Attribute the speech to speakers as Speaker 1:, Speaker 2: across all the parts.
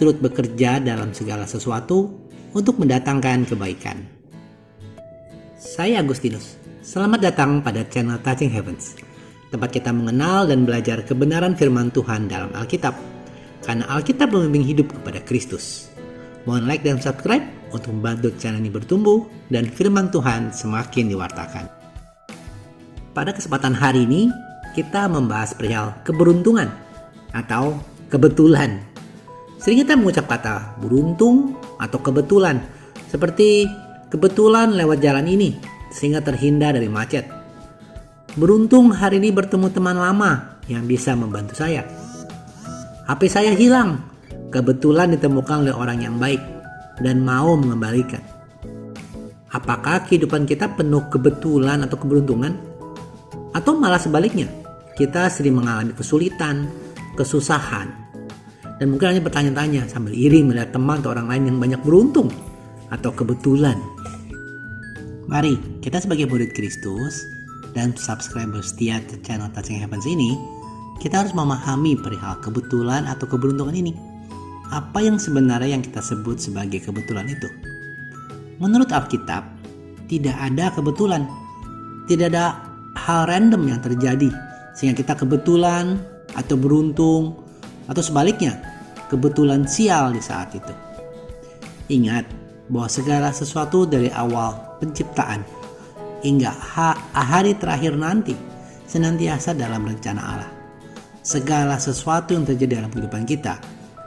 Speaker 1: turut bekerja dalam segala sesuatu untuk mendatangkan kebaikan. Saya Agustinus. Selamat datang pada channel Touching Heavens, tempat kita mengenal dan belajar kebenaran firman Tuhan dalam Alkitab. Karena Alkitab membimbing hidup kepada Kristus. Mohon like dan subscribe untuk membantu channel ini bertumbuh dan firman Tuhan semakin diwartakan. Pada kesempatan hari ini, kita membahas perihal keberuntungan atau kebetulan. Sering kita mengucap kata beruntung atau kebetulan, seperti kebetulan lewat jalan ini sehingga terhindar dari macet. Beruntung hari ini bertemu teman lama yang bisa membantu saya. HP saya hilang, kebetulan ditemukan oleh orang yang baik dan mau mengembalikan. Apakah kehidupan kita penuh kebetulan atau keberuntungan? Atau malah sebaliknya, kita sering mengalami kesulitan, kesusahan, dan mungkin hanya bertanya-tanya sambil iri melihat teman atau orang lain yang banyak beruntung atau kebetulan. Mari kita sebagai murid Kristus dan subscriber setia channel Touching Heavens ini, kita harus memahami perihal kebetulan atau keberuntungan ini. Apa yang sebenarnya yang kita sebut sebagai kebetulan itu? Menurut Alkitab, tidak ada kebetulan. Tidak ada hal random yang terjadi sehingga kita kebetulan atau beruntung, atau sebaliknya, kebetulan sial di saat itu. Ingat bahwa segala sesuatu dari awal penciptaan hingga hari terakhir nanti senantiasa dalam rencana Allah. Segala sesuatu yang terjadi dalam kehidupan kita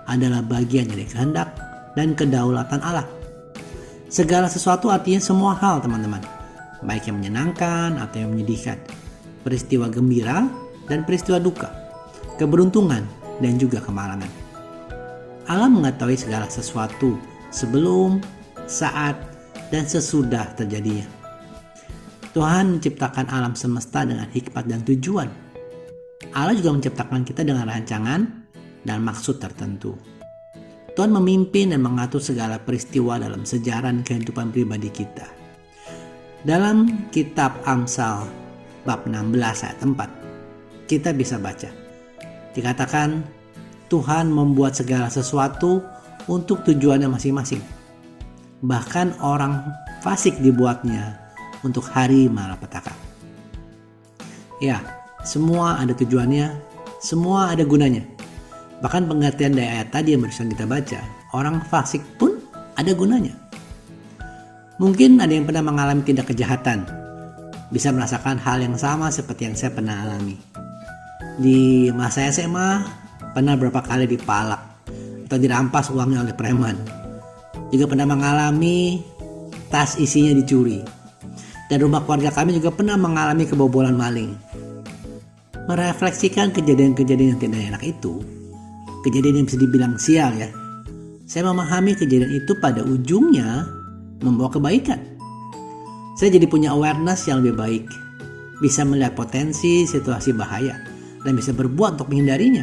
Speaker 1: adalah bagian dari kehendak dan kedaulatan Allah. Segala sesuatu artinya semua hal, teman-teman, baik yang menyenangkan atau yang menyedihkan, peristiwa gembira dan peristiwa duka, keberuntungan dan juga kemalangan. Allah mengetahui segala sesuatu sebelum, saat, dan sesudah terjadinya. Tuhan menciptakan alam semesta dengan hikmat dan tujuan. Allah juga menciptakan kita dengan rancangan dan maksud tertentu. Tuhan memimpin dan mengatur segala peristiwa dalam sejarah dan kehidupan pribadi kita. Dalam kitab Amsal bab 16 ayat 4, kita bisa baca, dikatakan Tuhan membuat segala sesuatu untuk tujuannya masing-masing. Bahkan orang fasik dibuatnya untuk hari malapetaka. Ya, semua ada tujuannya, semua ada gunanya. Bahkan pengertian dari ayat tadi yang barusan kita baca, orang fasik pun ada gunanya. Mungkin ada yang pernah mengalami tindak kejahatan, bisa merasakan hal yang sama seperti yang saya pernah alami. Di masa SMA, pernah berapa kali dipalak atau dirampas uangnya oleh preman. Juga pernah mengalami tas isinya dicuri. Dan rumah keluarga kami juga pernah mengalami kebobolan maling. Merefleksikan kejadian-kejadian yang tidak enak itu, kejadian yang bisa dibilang sial ya, saya memahami kejadian itu pada ujungnya membawa kebaikan. Saya jadi punya awareness yang lebih baik, bisa melihat potensi situasi bahaya dan bisa berbuat untuk menghindarinya.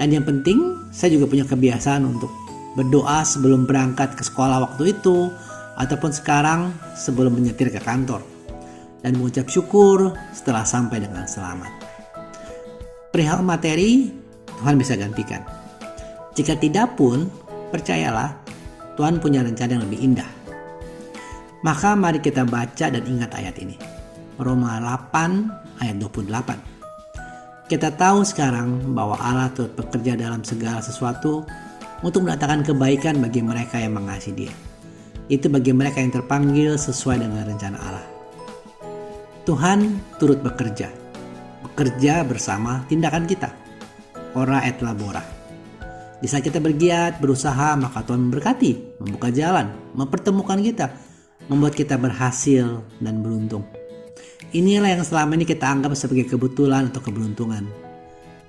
Speaker 1: Dan yang penting, saya juga punya kebiasaan untuk berdoa sebelum berangkat ke sekolah waktu itu, ataupun sekarang sebelum menyetir ke kantor, dan mengucap syukur setelah sampai dengan selamat. Perihal materi, Tuhan bisa gantikan. Jika tidak pun, percayalah, Tuhan punya rencana yang lebih indah. Maka mari kita baca dan ingat ayat ini. Roma 8 ayat 28. Kita tahu sekarang bahwa Allah turut bekerja dalam segala sesuatu untuk mendatangkan kebaikan bagi mereka yang mengasihi Dia. Itu bagi mereka yang terpanggil sesuai dengan rencana Allah. Tuhan turut bekerja bersama tindakan kita. Ora et labora. Di saat kita bergiat, berusaha, maka Tuhan memberkati, membuka jalan, mempertemukan kita, membuat kita berhasil dan beruntung. Inilah yang selama ini kita anggap sebagai kebetulan atau keberuntungan.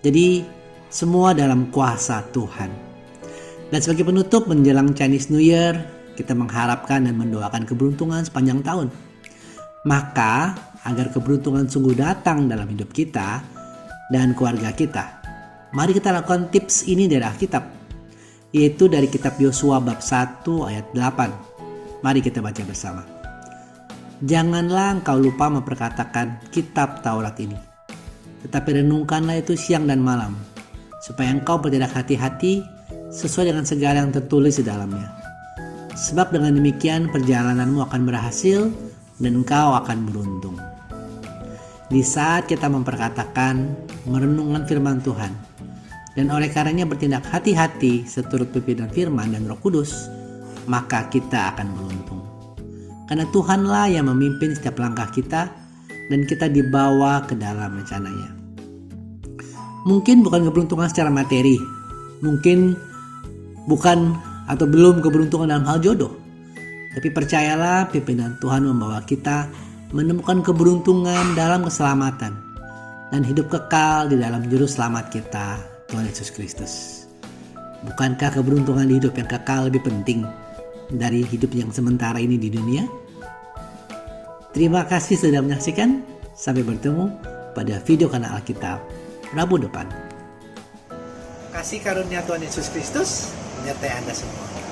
Speaker 1: Jadi semua dalam kuasa Tuhan. Dan sebagai penutup menjelang Chinese New Year, kita mengharapkan dan mendoakan keberuntungan sepanjang tahun. Maka agar keberuntungan sungguh datang dalam hidup kita dan keluarga kita, mari kita lakukan tips ini dari Alkitab, yaitu dari kitab Yosua bab 1 ayat 8. Mari kita baca bersama. Janganlah engkau lupa memperkatakan kitab Taurat ini, tetapi renungkanlah itu siang dan malam, supaya engkau bertindak hati-hati sesuai dengan segala yang tertulis di dalamnya. Sebab dengan demikian perjalananmu akan berhasil dan engkau akan beruntung. Di saat kita memperkatakan, merenungkan firman Tuhan, dan oleh karenanya bertindak hati-hati seturut pimpinan firman dan Roh Kudus, maka kita akan beruntung. Karena Tuhanlah yang memimpin setiap langkah kita dan kita dibawa ke dalam rencananya. Mungkin bukan keberuntungan secara materi, mungkin bukan atau belum keberuntungan dalam hal jodoh, tapi percayalah pimpinan Tuhan membawa kita menemukan keberuntungan dalam keselamatan dan hidup kekal di dalam juru selamat kita, Tuhan Yesus Kristus. Bukankah keberuntungan di hidup yang kekal lebih penting dari hidup yang sementara ini di dunia? Terima kasih sudah menyaksikan. Sampai bertemu pada video kanal Alkitab Rabu depan. Kasih karunia Tuhan Yesus Kristus menyertai Anda semua.